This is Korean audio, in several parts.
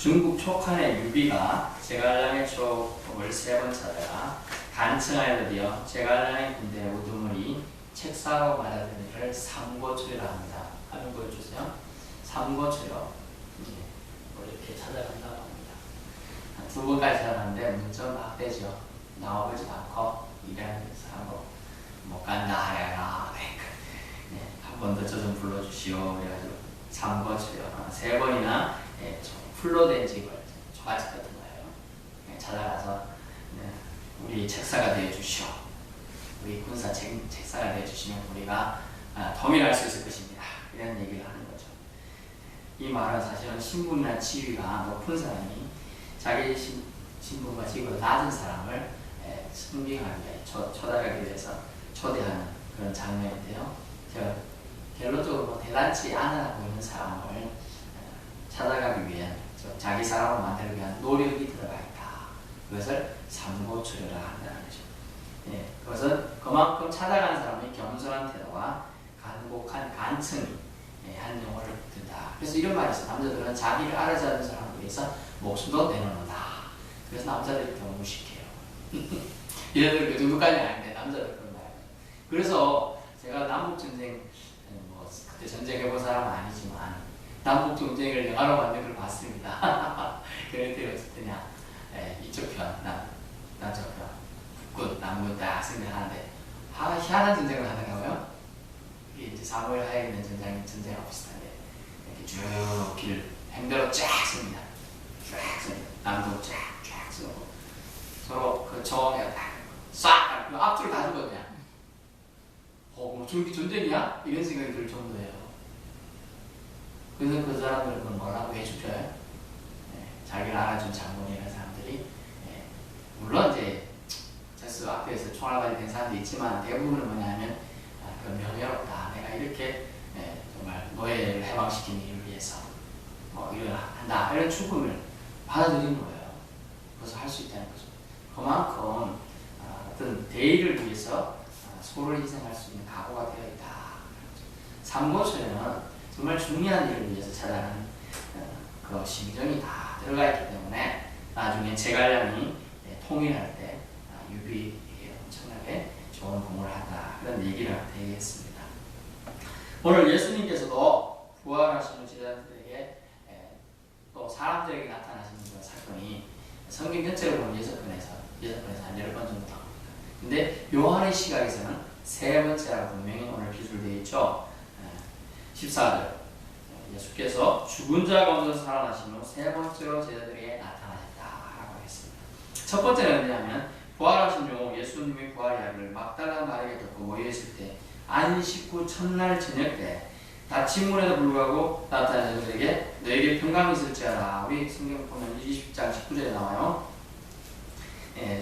중국 촉한의 유비가 제갈량의 촉을 세 번 찾아가 간청하여 드디어 제갈량의 군대 우두머리 책사로 맞아든 일을 삼고초리라 합니다. 화면 보여주세요. 삼고초려. 이렇게 찾아간다고 합니다. 두 번까지 찾아갔는데 문점 막 되죠. 나와보지도 않고 일하는 데서 하고 못 간다 하여라. 한 번 더 저 좀 불러주시오. 그래가지고 삼고초려. 세 번이나 풀로 된 집을 초가집 같은 거예요. 찾아가서 우리 책사가 되어주시오. 우리 군사 책사가 되어주시면 우리가 통일할 수 있을 것입니다. 이런 얘기를 하는 거죠. 이 말은 사실은 신분이나 지위가 높은 사람이 자기 신분과 지위가 낮은 사람을 승빙하기 위해 초대하기 위해서 초대하는 그런 장면인데요. 결론적으로 대단치 않아 보이는 사람을 찾아가기 위한 자기 사람을 만들기 위한 노력이 들어가 있다. 그것을 삼고초려라 한다는 거죠. 그것은 그만큼 찾아간 사람의 겸손한 태도와 간곡한 간청이 한 용어를 든다. 그래서 이런 말이 있어요. 남자들은 자기를 알아주는 사람을 위해서 목숨도 내놓는다. 그래서 남자들이 더 무식해요. 얘네들 그 정도까지 아닌데 남자들 그런 말이에요. 그래서 제가 남북전쟁 그때 전쟁해본 사람은 아니지만 남북전쟁을 영화로 만든 걸 봤습니다. 그럴 때 어쩔 때냐 이쪽 편, 남쪽 편, 북군, 남군 딱 생각하는데 희한한 전쟁을 하는가봐요. 이게 이제 사무엘 하에 있는 전쟁하고 비슷한데 이렇게 쭉 길 행대로 쫙 씁니다. 쫙 씁니다. 남북 쫙 쓰고 서로 그 정에 싹 앞줄을 다 주거든요. 뭐 저기 전쟁이야? 이런 생각이 들 정도예요. 그래서 그 사람들은 뭐라고 해주죠? 자기를 알아준 장군이라는 사람들이 물론 이제 제스 앞에서 총알바지 된 사람도 있지만 대부분은 뭐냐면 그 명예롭다. 내가 이렇게 정말 노예를 해방시킨 일을 위해서 뭐 이걸 한다. 이런 축복을 받아들이는 거예요. 그래서 할 수 있다는 거죠. 그만큼 어떤 대의를 위해서 소를 희생할 수 있는 각오가 되어 있다. 삼고초려는 정말 중요한 일을 위해서 찾아가는 그 심정이 다 들어가 있기 때문에 나중에 제갈량이 통일할 때 유비에게 엄청나게 좋은 공을 한다. 그런 얘기를 되겠습니다. 오늘 예수님께서도 부활하시는 제자들에게 또 사람들에게 나타나시는 그런 사건이 성경 전체를 보면 6편에서 한 10번 정도 나옵니다. 근데 요한의 시각에서는 세 번째라고 분명히 오늘 기술되어 있죠. 14절 예수께서 죽은 자 가운데서 살아나신 후 세 번째로 제자들에게 나타나셨다라고 했습니다. 첫 번째는 뭐냐면 부활하신 후 예수님의 부활 이야기를 막달라 마리아가 듣고 모여있을 때 안식 후 첫날 저녁 때 닫힌 문에도 불구하고 나타난 제자들에게 너에게 평강이 있을지어다. 우리 성경 보면 20장 19절에 나와요.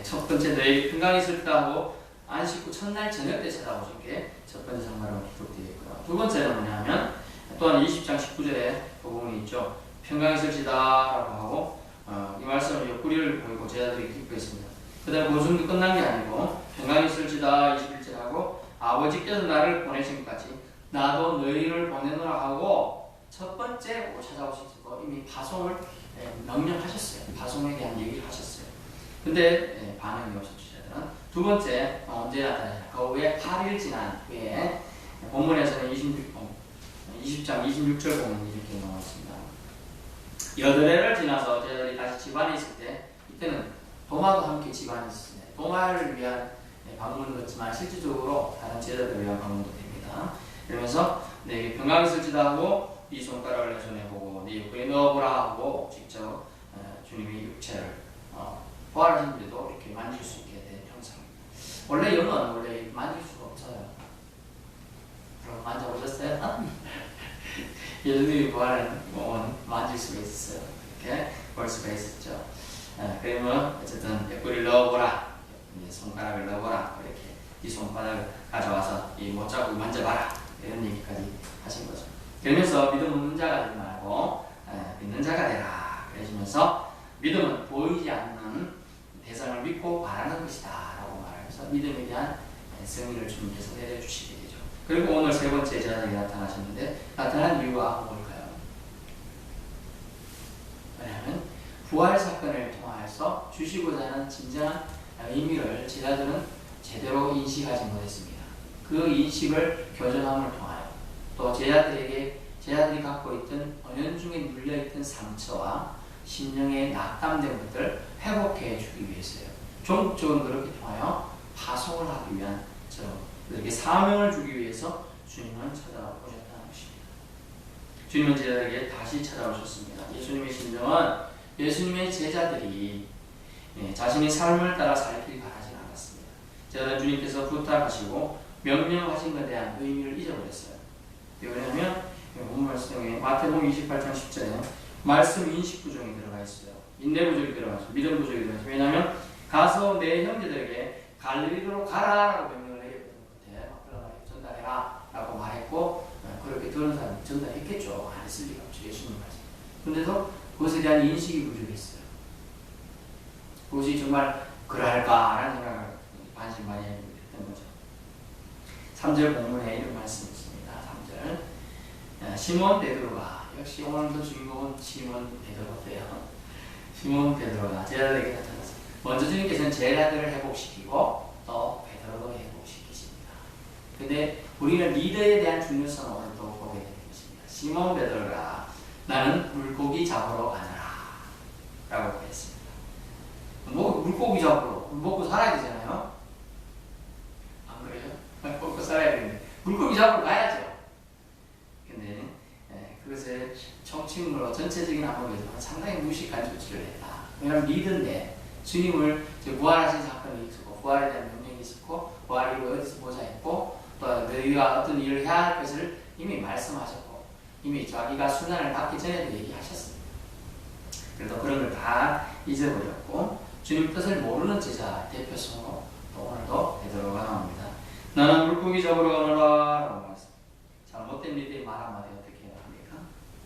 첫 번째 너에게 평강이 있을까 하고 안식 후 첫날 저녁 때 찾아오신 게 첫 번째 장면으로 기록되어 있고요. 두 번째는 뭐냐면 또한 20장 19절에 부분이 있죠. 평강이 있을지다 라고 하고 이 말씀을 옆구리를 보이고 제자들이 기뻐했습니다. 그 다음에 그 정도 끝난 게 아니고 평강이 있을지다 21절 하고 아버지께서 나를 보내신 것 같이 나도 너희를 보내노라 하고 첫 번째 찾아오시고 이미 파송을 명령하셨어요. 파송에 대한 얘기를 하셨어요. 근데 반응이 없었죠. 두 번째 언제 나타나냐? 그 후에 8일 지난 후에 본문에서는 20장 26절 보면 이렇게 나와 있습니다. 여드레를 지나서 제자들이 다시 집안에 있을 때 이때는 도마도 함께 집안에 있습니다. 도마를 위한 방문은 그렇지만 실질적으로 다른 제자들을 위한 방문도 됩니다. 그러면서 내게 평강이 있을지다 하고 네 손가락을 내 손에 보고 네 옆구리에 넣어보라 하고 직접 주님의 육체를 부활하신 분도 이렇게 만질 수 있게 된 형상입니다. 원래 영은 원래 만질 수가 없어요. 그럼 만져보셨어요? 예수님이 부활은 만질 수가 있었어요. 이렇게 볼 수가 있었죠. 그러면 어쨌든 옆구리를 넣어보라, 손가락을 넣어보라, 이렇게 이 손바닥을 가져와서 이 못자국을 만져봐라, 이런 얘기까지 하신 거죠. 그러면서 믿음 없는 자가 되지 말고 믿는 자가 되라. 그러시면서 믿음은 보이지 않는 대상을 믿고 바라는 것이다 라고 말하면서 믿음에 대한 승리를 주님께서 내려주시게 되죠. 그리고 오늘 세 번째 제자들이 나타나셨는데 나타난 이유가 뭘까요? 왜냐하면 부활 사건을 통하여서 주시고자 하는 진정한 의미를 제자들은 제대로 인식하지 못했습니다. 그 인식을 교정함을 통하여 또 제자들이 갖고 있던 언연중에 눌려있던 상처와 심령에 낙담된 것들을 회복해 주기 위해서요. 종적으로 그렇게 통하여 파송을 하기 위한 이렇게 사명을 주기 위해서 주님은 찾아오셨다는 것입니다. 주님은 제자들에게 다시 찾아오셨습니다. 예수님의 심정은 예수님의 제자들이 자신의 삶을 따라 살길 바라지 않았습니다. 제자들 주님께서 부탁하시고 명령하신 것에 대한 의미를 잊어버렸어요. 왜냐하면 본문 말씀에 마태복음 28장 10절에 말씀 인식 부족이 들어가 있어요. 인내 부족이 들어가 있어요. 믿음 부족이 들어가 있어요. 왜냐하면 가서 내 형제들에게 갈릴리로 가라라고 명령을 해줬거든요. 막달라에 전달해라 라고 말했고 그렇게 들은 사람이 전달했겠죠. 안 했을 리가 없죠. 예수님까지. 그런데도 그것에 대한 인식이 부족했어요. 그것이 정말 그럴까라는 생각을 반신 많이 했던 거죠. 3절 본문에 이런 말씀이 있습니다. 3절 시몬 베드로가 역시 오늘도 주인공은 시몬 베드로예요. 시몬 베드로가 제자들에게 나타났습니다. 먼저 주님께서는 제자들을 회복시키고 또 베드로도 회복시키십니다. 근데 우리는 리더에 대한 중요성을 오늘도 보게 되는 것입니다. 시몬 베드로가 나는 물고기 잡으러 가느라 라고 했습니다. 물고기 잡으러 먹고 살아야 되잖아요. 안 그래요? 먹고 살아야 되는데 물고기 잡으러 가야죠. 근데 그것을 총칭으로 전체적인 항목에서 상당히 무식한 조치를 했다. 왜냐하면 리더인데 주님을 부활하신 사건이 있었고 부활에 대한 명령이 있었고 부활이 어디서 보자 했고 또 너희가 어떤 일을 해야 할 것을 이미 말씀하셨고 이미 자기가 순환을 받기 전에도 얘기하셨습니다. 그래도 그런 걸 다 잊어버렸고 주님 뜻을 모르는 제자 대표성으로 또 오늘도 베드로가 나옵니다. 나는 물고기 잡으러 가노라 라고 말했습니다. 잘못된 리더의 말 한마디 어떻게 해야 합니까?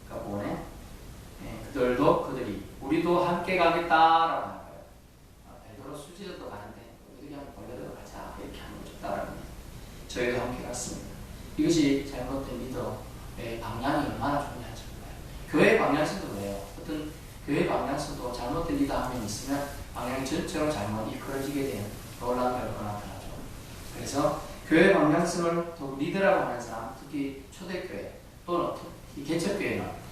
그러니까 보네. 그들이 우리도 함께 가겠다라고 하는 거예요. 베드로 수지로도 가는데 우리가 원래도 가자 이렇게 하는 거 좋다라는 저희도 함께 갔습니다. 이것이 잘못된 리더의 방향이 얼마나 중요한지 몰라요. 교회 방향성도 그래요. 어떤 교회 방향성도 잘못된 리더 한 명 있으면 방향이 전체로 잘못 이끌어지게 되는 놀라운 결과가 나타나죠. 그래서 교회 방향성을 더 리더라고 하는 사람, 특히 초대교회 또는 이 개척교회는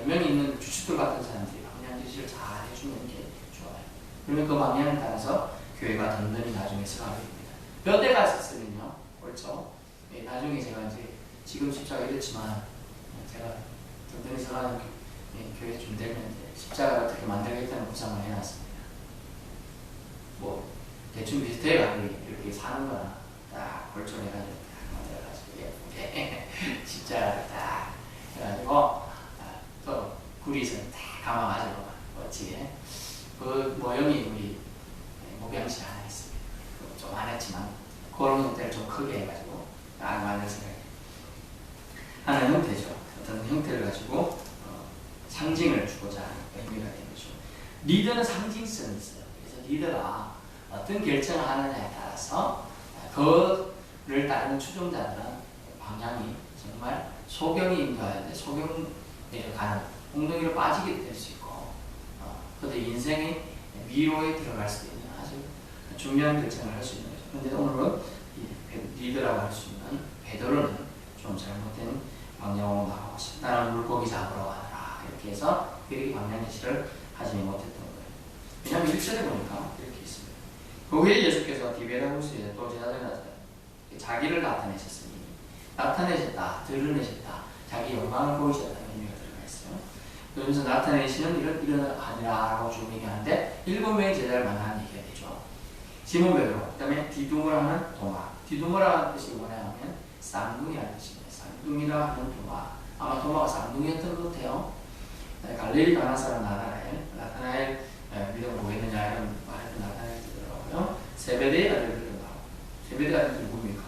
몇 명 있는 주축들 같은 사람들이 방향 지시를 잘 해주는 게 좋아요. 그러면 그 방향을 따라서 교회가 든든히 나중에 서가게 됩니다. 몇 대가 있었으면요, 옳죠? 나중에 제가 이제 지금 십자가 이렇지만 제가 든든히 서가는 교회 좀 되면 이제 십자가 어떻게 만들겠다는 구상을 해놨습니다. 뭐 대충 비슷해요. 이렇게 사는 거나 딱 골조해가지고 딱 만들어가지고 예쁘게 십자가를 딱 해가지고 또 구리선 딱 감아가지고 멋지게 그 모형이 우리 목양실 하나 있습니다. 좀 안 했지만 그런 형태를 좀 크게 해가지고 딱 만들어서 하는 형태죠. 어떤 형태를 가지고 상징을 주고자 하는 의미가 되는 거죠. 리더는 상징성이 있어요. 그래서 리더가 어떤 결정을 하느냐에 따라서 그를 따르는 추종자들은 방향이 정말 소경이 인도하는데 소경에 가는 엉덩이로 빠지게 될 수 있고 그것도 인생의 위로에 들어갈 수 있는 아주 중요한 결정을 할 수 있는 거죠. 그런데 오늘은 리더라고 할 수 있는 베드로는 좀 잘못된 방향으로 나가고 있습니다. 나는 물고기 잡으러 가느라 이렇게 해서 그렇게 방향 제시를 하지 못했던 거예요. 왜냐하면 1절에 보니까 이렇게 있습니다. 그 후에 예수께서 디베라후스에 또 제자들한테 자기를 나타내셨으니 나타내셨다, 드러내셨다, 자기 영광을 보이셨다는 의미가 들어가 있어요. 그러면서 나타내시는 이런 아니라라고 좀 얘기하는데 7명의 제자를 만나는 얘기가 되죠. 시몬 베드로, 그 다음에 디두모라 하는 도마. 디두모라는 뜻이 뭐냐면 쌍둥이라는 뜻입니다. 쌍둥이라 하는 도마. 아마 도마가 쌍둥이였던 것 같아요. 갈릴리 가나 사람 나타나엘 믿음을 보겠느냐 이런 말을 나타나엘 뜨더라고요. 세베대의 아들들도 나오고. 세베대의 아들들이 뭡니까?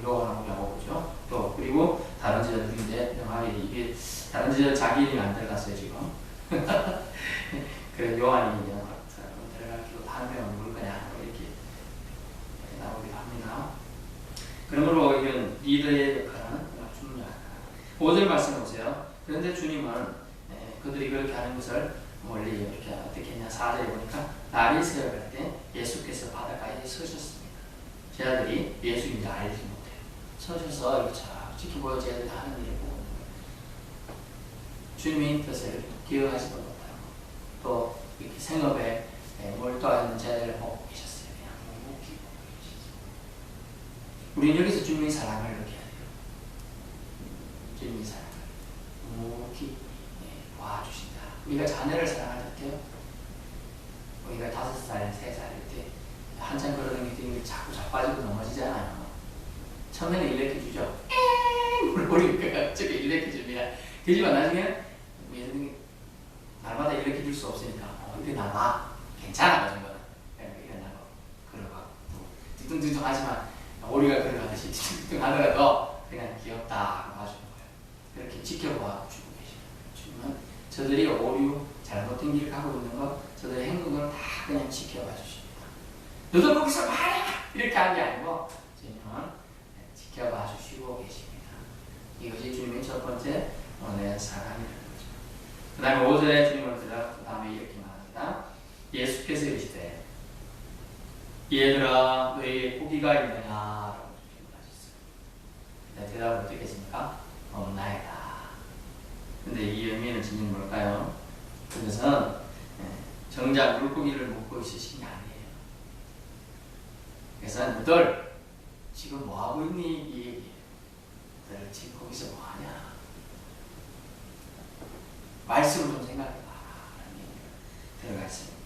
요한하고 야고보죠. 또 그리고 다른 제자들인데 명하게 이게 다른 제자 자기 이름이 안 들어갔어요 지금. 그래서 요한이 이제 들어가기로 다른 명은 누굴 거냐 이렇게 나오기도 합니다. 그러므로 이런 리더의 역할은 중요하다. 5절 말씀 보세요. 그런데 주님은 그들이 그렇게 하는 것을 멀리 이렇게 어떻게 했냐 4절에 보니까 날이 새어갈 때 예수께서 바닷가에 서셨습니다. 제자들이 예수인지 알지 못해요. 서셔서 이렇게 쫙 지켜보여 제자들이 하는 일을 보고 있는 거예요. 주님의 뜻을 기억하지도 못하고 또 이렇게 생업에 몰두하여 있는 제자들을 보고 계셨어요. 그냥 묵묵히 보고 계셨어요. 우리는 여기서 주님의 사랑을 느껴야 돼요. 주님의 사랑을 묵묵히 와주신다. 우리가 자녀를 사랑할 때요. 우리가 5살, 3살일 때 한참 걸어다니기 자꾸 자빠지고 넘어지잖아요. 처음에는 일렉해 주죠. 우리가 저기 일렉해 줍니다. 그지만 나중에 날마다 일렉해 줄 수 없으니까 일어나봐. 괜찮아 그 정도는. 일어나고 걸어가고 뒤뚱뒤뚱 하지만 우리가 걸어가듯이 뒤뚱뒤뚱 하더라도 그냥 귀엽다 봐주는 거예요. 그렇게 지켜봐 주고 계십니다. 주님은 저들이 오류 잘못된 길을 가고 있는 것 저들의 행동을 다 그냥 지켜봐 주십니다. 너도 거기서 말해! 이렇게 하는 게 아니고 주님은 지켜봐 주시고 계십니다. 이것이 주님의 첫 번째 은혜의 사랑이라는 거죠. 그 다음에 5절에 주님을 그 다음에 이렇게 말합니다. 예수께서 이르시되 얘들아 너희의 고기가 있느냐? 라고 질문하셨어요. 대답은 어떻게 했습니까? 없나이다. 근데 이 의미는 진짜 뭘까요? 그것은 정작 물고기를 먹고 있으신 게 아니에요. 그래서 너들 지금 뭐하고 있니? 이 얘기예요. 너들 지금 거기서 뭐하냐? 말씀을 좀 생각해봐 라는 얘기가 들어가 있어요.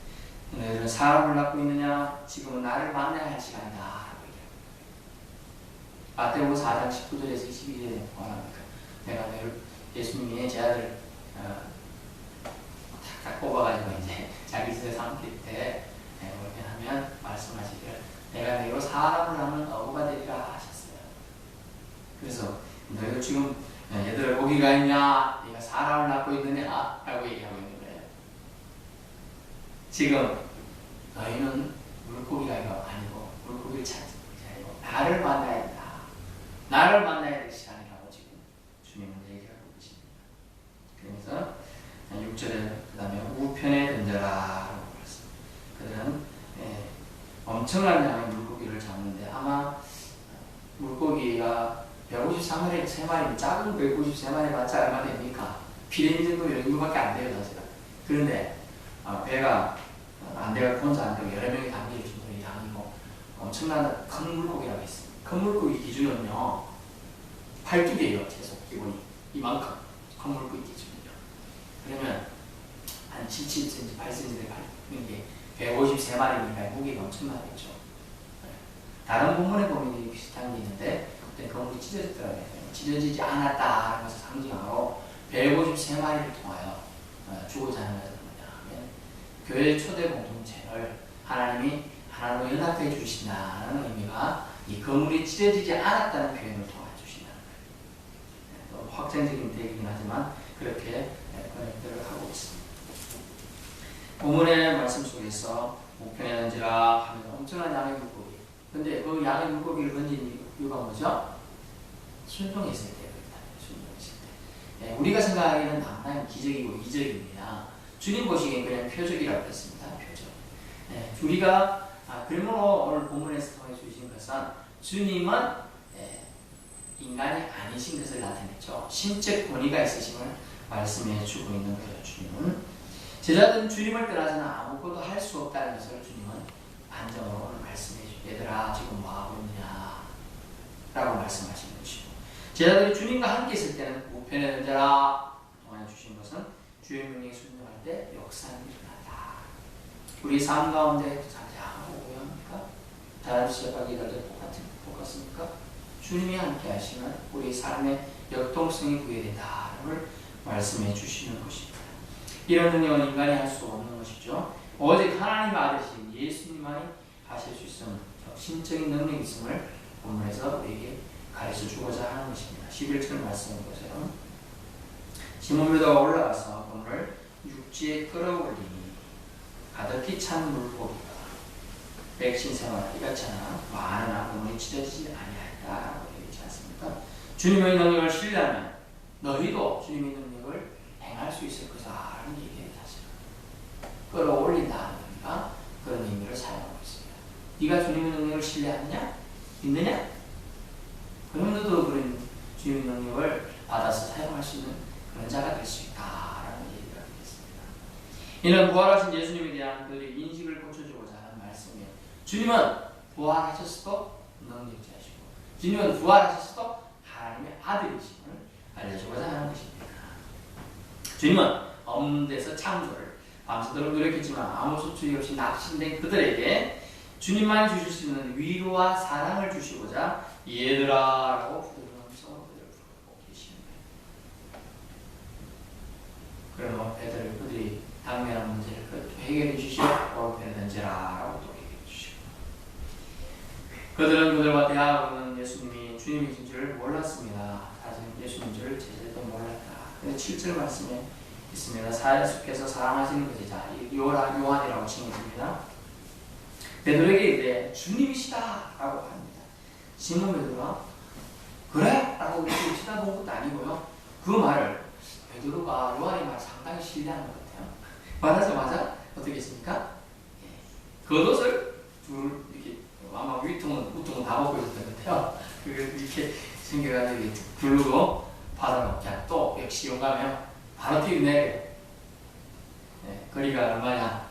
너희들은 사람을 낳고 있느냐? 지금은 나를 만나야 할 시간이다 라고 얘기합니다. 마태복음 4장 19절에서 22절에 뭐합니까? 내가 예수님이 제 아들 탁탁 뽑아가지고 이제 자기 집에 삼킬 때 그렇게 하면 말씀하시기를 내가 너희로 사람을 낳는 어부가 되리라 하셨어요. 그래서 너희도 지금 얘들 고기가 있냐? 네가 사람을 낳고 있느냐? 라고 얘기하고 있는 거예요. 지금 너희는 물고기가 아니고 물고기를 찾는 것이 아니고 나를 만나야 된다. 나를 만나야 될 시간이라고 지금 주님은 얘기하고 계십니다. 그래서 6절에 그 다음에 우편에 던져라 라고 그랬습니다. 그들은 엄청난 양의 물고기를 잡는데 아마 물고기가 153마리 3마리 작은 153마리 봤자 얼마 됩니까? 피레미 정도 이런 정도밖에 안 돼요 사실은. 그런데 배가 안 돼가 혼자 안 되고 여러 명이 담길 정도의 양이고 엄청난 큰 물고기라고 했습니다. 큰 물고기 기준은요 8두개예요 최소 기본이 이만큼 큰 물고기 기준이요. 그러면 한 77cm, 8cm 되는 게 153마리니까 무게가 엄청나겠죠. 다른 본문에 보면 비슷한 게 있는데 그때 건물이 찢어졌더라고요. 찢어지지 않았다는 것을 상징하고 153마리를 통하여 주고자 하는 것은 뭐냐면 교회 초대 공동체를 하나님이 하나님과 연합해 주신다는 의미가 이 건물이 찢어지지 않았다는 표현을 통해 주신다는 거예요. 확정적인 대기긴 하지만 그렇게 번역들을 하고 있습니다. 본문의 말씀 속에서 우편에 던지라 하면서 엄청난 양의 물고기. 근데 그 양의 물고기를 던진 이유가 뭐죠? 순종했을 때입니다. 순종했을 때. 우리가 생각하기에는 당연한 기적이고 이적입니다. 주님 보시기엔 그냥 표적이라고 했습니다. 표적. 우리가 그러므로 오늘 본문에서 통해 주신 것은 주님은 인간이 아니신 것을 나타냈죠. 신적 권위가 있으심을 말씀해 주고 있는 거예요. 주님은 제자들은 주님을 떠나서는 아무것도 할 수 없다는 것을 주님은 반정으로 오늘 말씀해 주죠. 얘들아 지금 뭐하고 있느냐 라고 말씀하시는 것이고 제자들이 주님과 함께 있을 때는 우편에 던져라 동안에 주신 것은 주의 명령에 순종할 때 역사는 일어난다. 우리 삶 가운데 잠잠하고 오해합니까? 다른 시작하기 전에 똑같습니까? 주님이 함께 하시면 우리 삶의 역동성이 부여된다는 걸 말씀해 주시는 것입니다. 이런 능력은 인간이 할 수 없는 것이죠. 오직 하나님 아들이신 예수님만이 하실 수 있는 신적인 능력이 있음을 본문에서 우리에게 가르쳐 주고자 하는 것입니다. 11절 말씀을 보세요. 시몬 베드로가 올라가서 그물을 육지에 끌어올리니 가득히 찬 물고기가 백신생활 이같잖아 많으나 그물이 찢어지지 아니하였다라고 얘기하지 않습니까? 주님의 능력을 신뢰하면 너희도 주님의 능력을 행할 수 있을 것이라는 얘기예요. 사실은 끌어올린다는 의미가 그런 의미를 사용하고 있습니다. 네가 주님의 능력을 신뢰하느냐? 믿느냐? 그러면서도 그런 주님의 능력을 받아서 사용할 수 있는 그런 자가 될 수 있다라는 얘기가 되겠습니다. 이는 부활하신 예수님에 대한 그들의 인식을 고쳐주고자 하는 말씀이에요. 주님은 부활하셨어도 능력자이시고 주님은 부활하셨어도 하나님의 아들이심을 알려주고자 하는 것입니다. 주님은 없는 데서 창조를 밤새도록 노력했지만 아무 소출이 없이 낙심된 그들에게 주님만이 주실 수 있는 위로와 사랑을 주시고자 얘들아 라고 부드러운 음성으로 그들을 부르고 계시는 거예요. 그러면 베드로 그들이 당면한 문제를 해결해 주시고 오른편에 던지라 라고 또 얘기해 주시고 그들은 그들과 대화하고는 예수님이 주님이신 줄을 몰랐습니다. 사실 예수님인 줄을 제대로 몰랐다. 근데 7절 말씀에 있습니다. 사야수께서 사랑하시는 것이 자 요한이라고 칭해집니다. 베드로에게 이르되 주님이시다 라고 합니다. 시몬 베드로가 그래? 라고 이렇게 쳐다본 것도 아니고요. 그 말을 베드로가 요한의 말을 상당히 신뢰하는 것 같아요. 말하자마자 어떻게 했습니까? 겉옷을 둘 이렇게 아마 우통은 다 벗고 있었던 것 같아요. 이렇게 생겨가지고 굴르고 바다로 그냥 또 역시 용감해요. 바로 뛰어내려. 거리가 얼마냐?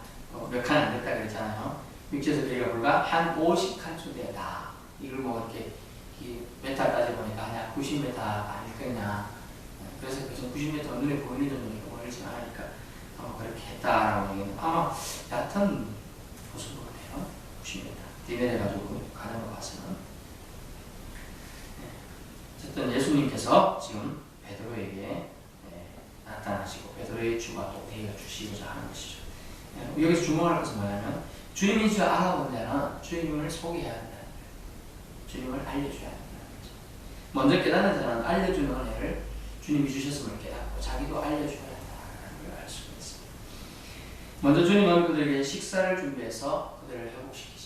몇 칸 안 됐다 그랬잖아요. 육지에서 거리가 불과 한 50칸 되다. 이걸 뭐 이렇게 메타 따져보니까 그냥 90m가 아닐거냐. 그래서 그중 90m 눈에 보이는 정도니까 멀지 않으니까 그렇게 했다라고 얘기는 아마 얕은 모습인 것 같아요. 90m. 뒤내려가지고 가는 거 봐서는. 어쨌든 예수님께서 지금 베드로에게 나타나시고 베드로의 주가 또 되어 주시고자 하는 것이죠. 여기서 주목할 것은 뭐냐면 주님인 줄 알아본 자는 주님을 소개해야 한다는 거예요. 주님을 알려줘야 한다는 거죠. 먼저 깨닫는 자는 알려주는 은혜를 주님이 주셨음을 깨닫고 자기도 알려줘야 한다는 걸 알 수가 있습니다. 먼저 주님은 그들에게 식사를 준비해서 그들을 회복시키십니다.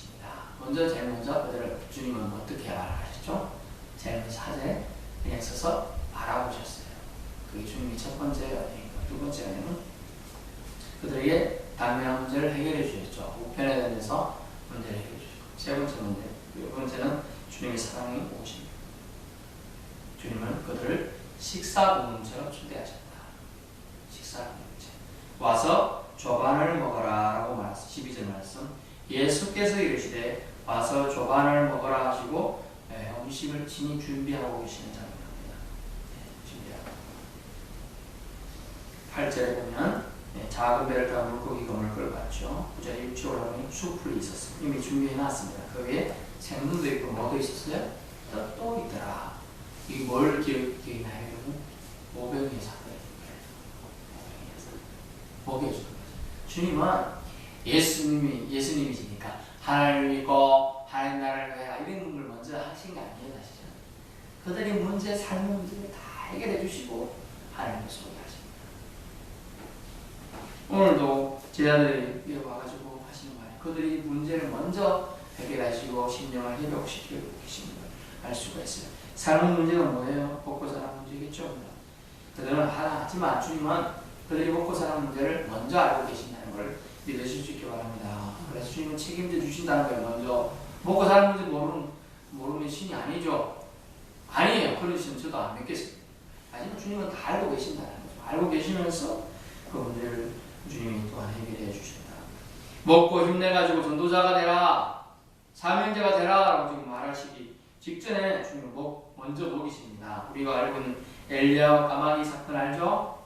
제일 먼저 그들을 주님은 어떻게 바라보셨죠? 제일 먼저 사제 그냥 서서 바라보셨어요. 그게 주님이 첫 번째 은혜이고 두 번째 은혜는 그들에게 당면한 문제를 해결해 주셨죠. 우편에 대해서 문제를 해결해 주셨고 세 번째 문제, 두 번째는 주님의 사랑이 오십니다. 주님은 그들을 식사 공동체로 초대하셨다. 식사 공동체 와서 조반을 먹어라 라고 말했습니다. 12절 말씀 예수께서 이르시되 와서 조반을 먹어라 하시고 음식을 친히 준비하고 계시는 장면입니다. 준비하고 8절에 보면 작은 배를 타고 물고기가 물고를 봤죠. 9절에 육지 올라오니 숯불이 있었습니다. 이미 준비해놨습니다. 그 위에 생선도 있고 뭐도 있었어요? 떡도 있더라. 이게 뭘 기억나요? 모병의 사건이에요. 먹여주는 거죠. 주님은 예수님이시니까 하나님을 믿고 하나님 나라를 위하라 이런 걸 먼저 하신 게 아니에요. 사실은 그들이 삶의 문제를 다 해결해 주시고 하나님을 소개하십니다. 오늘도 제자들이 와가지고 하시는 말이에요. 그들이 문제를 먼저 해결하시고 심령을 회복시키고 계시는 걸 알 수가 있어요. 삶의 문제가 뭐예요? 먹고 사는 문제겠죠. 그들은 하지만 주님은 그들이 먹고 사는 문제를 먼저 알고 계신다는 걸 믿으실 수 있기 바랍니다. 그래서 주님은 책임져 주신다는 거예요. 먼저 먹고 사는 문제 모르는 신이 아니죠. 아니에요. 그런 신은 저도 안 믿겠습니다. 하지만 주님은 다 알고 계신다는 거죠. 알고 계시면서 그 문제를 주님이 또한 해결해 주신다. 먹고 힘내가지고 전도자가 되라, 사명자가 되라 라고 지금 말하시기 직전에 주님은 먼저 먹이십니다. 우리가 알고 있는 엘리야와 까마귀 사건 알죠?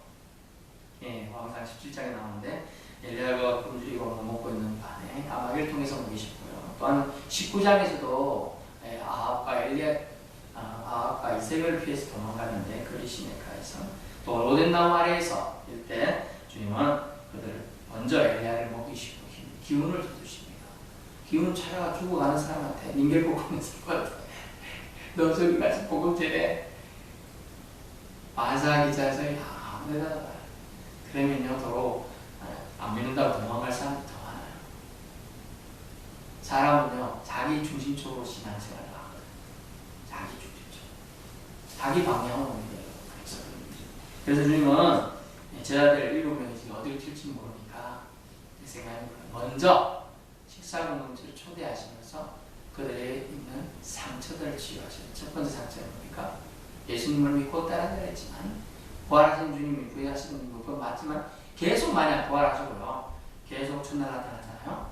왕상 17장에 나오는데 엘리야가 굶주리고 먹고 있는 반에 까마귀를 통해서 먹이셨고요. 또한 19장에서도 아합과 이세벨을 피해서 도망가는데 그리시네카에서 또 로덴나무 아래에서 이때 주님은 그들을 먼저 엘리야를 먹이시고 기운을 돋우십니다. 기운 차려가 죽어가는 사람한테 닌겔복음에서 너 저기 가서 복음제래 마사 기자에서 내가 그러면요 더러 안 믿는다고 도망갈 사람이 더 많아요. 사람은요 자기 중심적으로 신앙생활을 하거든요. 자기 중심적으로 자기 방향으로 믿어요. 그래서 주님은 제자들 7명이 지금 어디로 튈지 모르니까 생각해보면 먼저 식사 공동체를 초대하시면서 그들에게 있는 상처들을 치유하시는 첫 번째 상처는 뭡니까? 예수님을 믿고 따라가려 했지만 부활하신 주님이 부활하시는 건 맞지만 계속 만약 부활하시고요. 계속 첫날 나타나잖아요.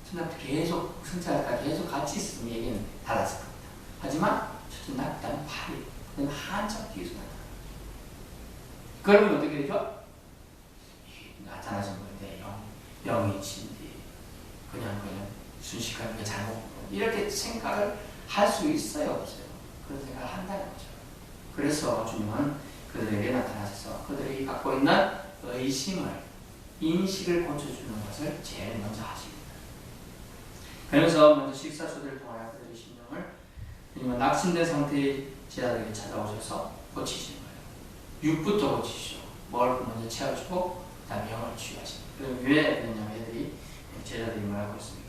첫날부터 계속 승차할까 계속 같이 있으면 얘기는 달랐을 겁니다. 하지만 첫째 날, 그다음에 8일, 그다음에 한참 뒤에서 나타나요. 그러면 어떻게 되죠? 나타나신 건데 영이신데 그냥 순식간에 잘못 이렇게 생각을 할 수 있어요, 없어요? 그런 생각을 한다는 거죠. 그래서 주님은 그들에게 나타나셔서 그들이 갖고 있는 의심을, 인식을 고쳐주는 것을 제일 먼저 하십니다. 그래서 먼저 식사 초대를 통하여 그들의 심령을 주님은 낙심된 상태의 제자들에게 찾아오셔서 고치시는 거예요. 육부터 고치시죠. 먹을 것 먼저 채워주고 그다음에 영을 치유하십니다. 그럼 왜 그러냐면 애들이 제자들이 뭐라고 했습니까?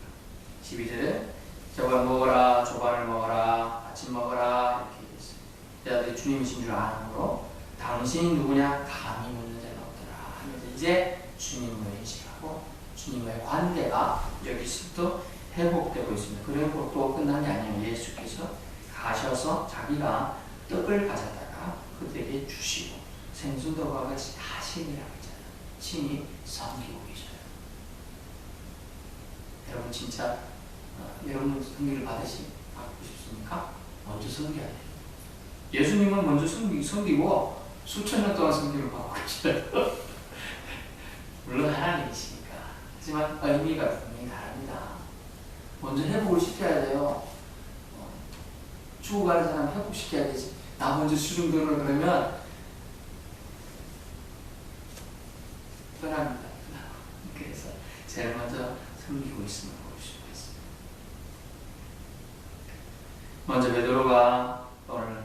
12절에 저걸 먹어라, 조반을 먹어라, 아침 먹어라 이렇게 얘기했어요. 제자들이 주님이신 줄 아므로 당신이 누구냐 감히 묻는 자가 없더라 하면서 이제 주님을 인식하고 주님과의 관계가 여기서부터 회복되고 있습니다. 그리고 또 끝난 게 아니에요. 예수께서 가셔서 자기가 떡을 가져다가 그들에게 주시고 생수들과 같이 하심이라고 했잖아요. 친히 섬기고 계셔요. 여러분 진짜 여러분 섬기를 받고 싶습니까? 먼저 섬겨야 돼요. 예수님은 먼저 섬기고 수천 년 동안 섬김을 받고 계셔요. 물론 하나님이시니까. 하지만 의미가 분명히 다릅니다. 먼저 회복을 시켜야 돼요. 죽어가는 사람 회복시켜야 되지. 나 먼저 수중들을 그러면 떠납니다. 그래서 제일 먼저 섬기고 있음을 볼 수가 있습니다. 먼저 베드로가 오늘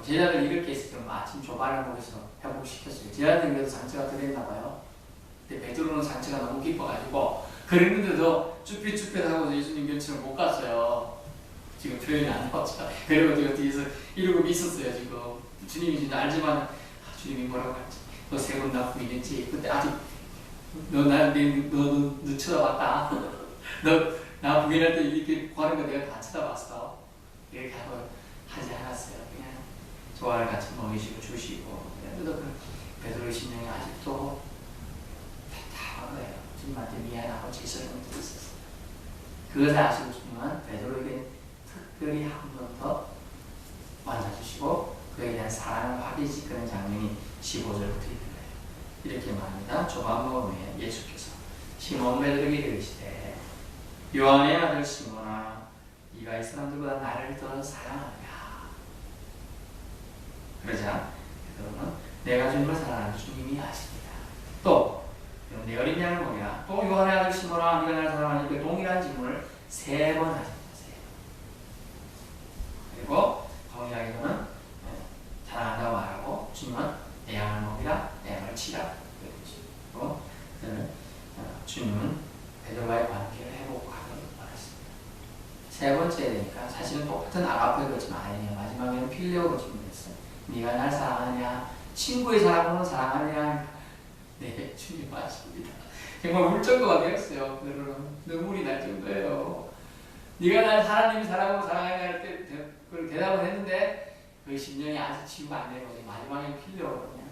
제자들 이렇게 했을 때 아침 조반을 먹여서 회복시켰어요. 제자들이 그래도 상처가 덜 했나 봐요. 근데 베드로는 상처가 너무 깊어가지고 그랬는데도 쭈삣쭈삣하고 예수님 곁을 못 갔어요. 지금 표현이 안 나왔죠. 베드로가 지금 뒤에서 이러고 있었어요. 지금 주님이 진짜 알지만 주님이 뭐라고 할지 너 세 번 나 부인했지. 근데 아직 너 쳐다봤다. 너 나 부인할 때 이렇게 구하는 거 내가 다 쳐다봤어. 이렇게 하고 하지 않았어요. 그냥 조화를 같이 먹이시고 주시고. 그래도 베드로의 심령이 아직도 답답한 거예요. 주님한테 미안하고 죄스러운 것도 있었어요. 그것을 아시고 주님은 베드로에게 특별히 한 번 더 만나주시고 그에 대한 사랑을 확인시 그런 장면이 15절부터 있는 거예요. 이렇게 말합니다. 조반 먹은 후에 예수께서 시몬 베드로에게 이르시되 요한의 아들 시몬아 네가 이 사람들보다 나를 더 사랑하느냐. 그러자 베드로는 내가 주님을 사랑하는 주님이 아십니다. 또 내 어린 양을 먹이라. 또 요한의 아들 시몬아 네가 나를 사랑하니 그 동일한 질문을 3번 하십니다. 그리고 동일하게는 사랑한다고 말하고 주님은 내 양을 먹이라, 내 양을 치라. 그리고 주님은 베드로와의 관계를 회복하기를 원했습니다. 세 번째 되니까 사실은 똑같은 아가페 그렇지만 아니에요. 마지막에는 필레오로 질문했어요. 네가 날 사랑하느냐? 친구의 사랑으로는 사랑하느냐? 네, 주님 아십니다. 정말 울 정도가 되었어요. 베드로는 눈물이 날 정도예요. 네가 날 하나님이 사랑하고 사랑하느냐 할 때 그걸 대답을 했는데 그 심령이 아직 치유가 안 되는 거지. 마지막에 필레오로 그냥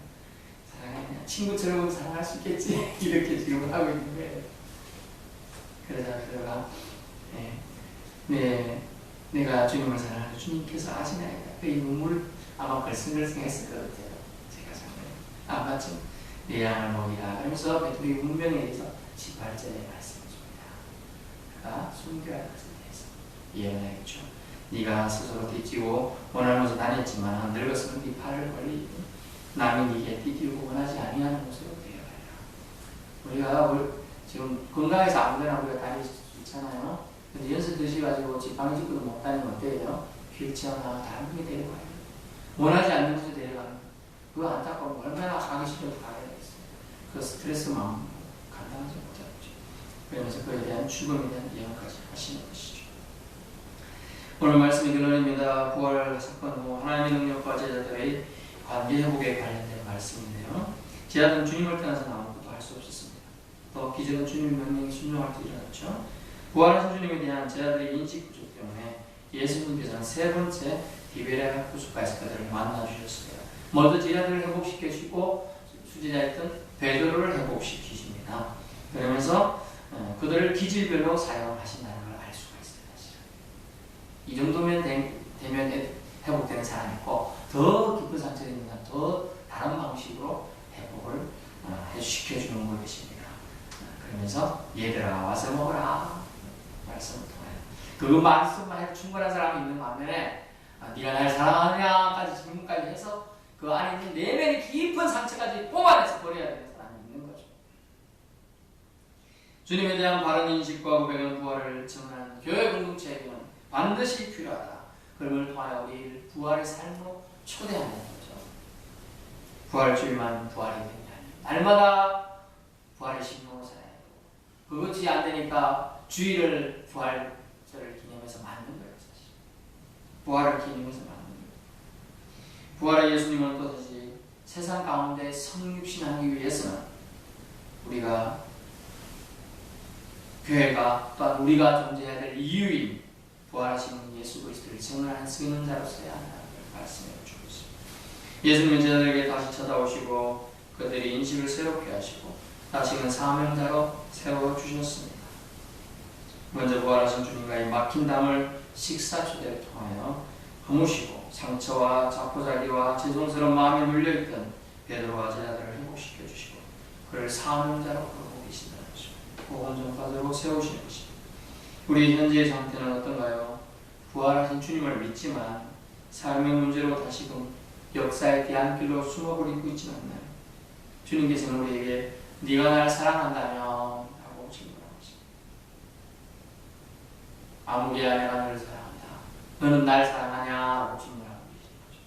사랑하느냐? 친구처럼 사랑할 수 있겠지? 이렇게 질문을 하고 있는 거예요. 그러자 베드로가 내가 주님을 사랑하는 주님께서 아시나이다. 그 눈물 아마 걸승걸승했을 것 같아요. 제가 생각해요. 안 맞죠? 내 양을 먹이라. 그러면서 베드로의 운명에 대해서 18절에 말씀해 줍니다. 그가 숨겨야 할 것에 대해서 예언하겠죠. 네가 스스로 띠띠고 원하는 곳에 다녔지만 늙어서는 네 팔을 벌리니 남이 네게 띠띠고 원하지 아니하는 곳으로 데려가라. 우리가 지금 건강해서 아무데나 우리가 다닐 수 있잖아요. 근데 연세 드셔가지고 지방에 집도 못 다니면 어때요? 휠체어나 다른 분이 데려가요. 원하지 않는 곳에 데려가는 그거 안타까운 얼마나 가기 싫어도 가야 되겠어요. 그 스트레스 마음 감당하지 못하죠. 그러면서 그에 대한 죽음에 대한 예언까지 하시는 것이죠. 오늘 말씀이 결론입니다. 부활 사건 후 하나님의 능력과 제자들의 관계 회복에 관련된 말씀인데요. 제자들은 주님을 떠나서 아무것도 할 수 없었습니다. 또 기적은 주님의 명령에 순종할 때 일어났죠. 부활하신 주님에 대한 제자들의 인식 부족 때문에 예수님께서는 세 번째 디베랴 호숫가에서 그들을 만나주셨어요. 먼저 제자들을 회복시켜주시고 수제자였던 베드로를 회복시키십니다. 그러면서 그들을 기질별로 사용하신다는 걸 알 수가 있어요. 사실은. 이 정도면 되면 회복되는 사람이 있고 더 깊은 상처가 있는 사람 더 다른 방식으로 회복을 시켜주는 것입니다. 그러면서 얘들아 와서 먹어라 말씀을 통해 그 말씀만 해도 충분한 사람이 있는 반면에 네가 날 사랑하냐까지 질문까지 해서 그 안에 있는 내면의 깊은 상처까지 뽑아내서 버려야 되는 사람이 있는 거죠. 주님에 대한 바른 인식과 고백은 부활을 증언하는 교회 공동체에게는 반드시 필요하다. 그걸 통하여 우리를 부활의 삶으로 초대하는 거죠. 부활주의만 부활이 되는 게 아니에요. 날마다 부활의 신령으로 살아야 되고 그것이 안 되니까 주일을 부활절을 기념해서 만든 거예요. 사실. 부활을 기념해서 만든 거예요. 부활의 예수님은 또다시 세상 가운데 성육신하기 위해서는 우리가 교회가 또한 우리가 존재해야 될 이유인 부활하신 예수 그리스도를 증언하는 선언자로서야 한다는 걸 말씀해 주고 있습니다. 예수님은 제자들에게 다시 찾아오시고 그들의 인식을 새롭게 하시고 다시는 사명자로 세워주셨습니다. 먼저 부활하신 주님과의 막힌 담을 식사 초대를 통하여 허무시고 상처와 자포자기와 죄송스러운 마음에 물려있던 베드로와 제자들을 회복시켜 주시고 그를 사명자로 부르고 계신다는 것입니다. 보건전파자로 세우시는 것입니다. 우리 현재의 상태는 어떤가요? 부활하신 주님을 믿지만 삶의 문제로 다시금 역사의 뒤안길로 숨어버리고 있지는 않나요? 주님께서는 우리에게 네가 날 사랑한다면 라고 질문하고 있습니다. 아무개야 내가 너를 사랑한다. 너는 날 사랑하냐? 라고 질문하고 계신 거죠.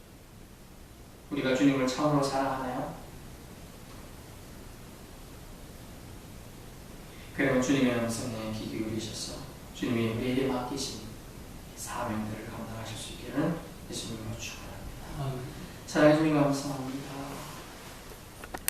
우리가 주님을 참으로 사랑하나요? 그러면 주님의 음성에 귀 기울이셔서 주님이 우리에게 맡기신 사명들을 감당하실 수 있기를 예수님으로 축원합니다. 사랑해 주님 감사합니다.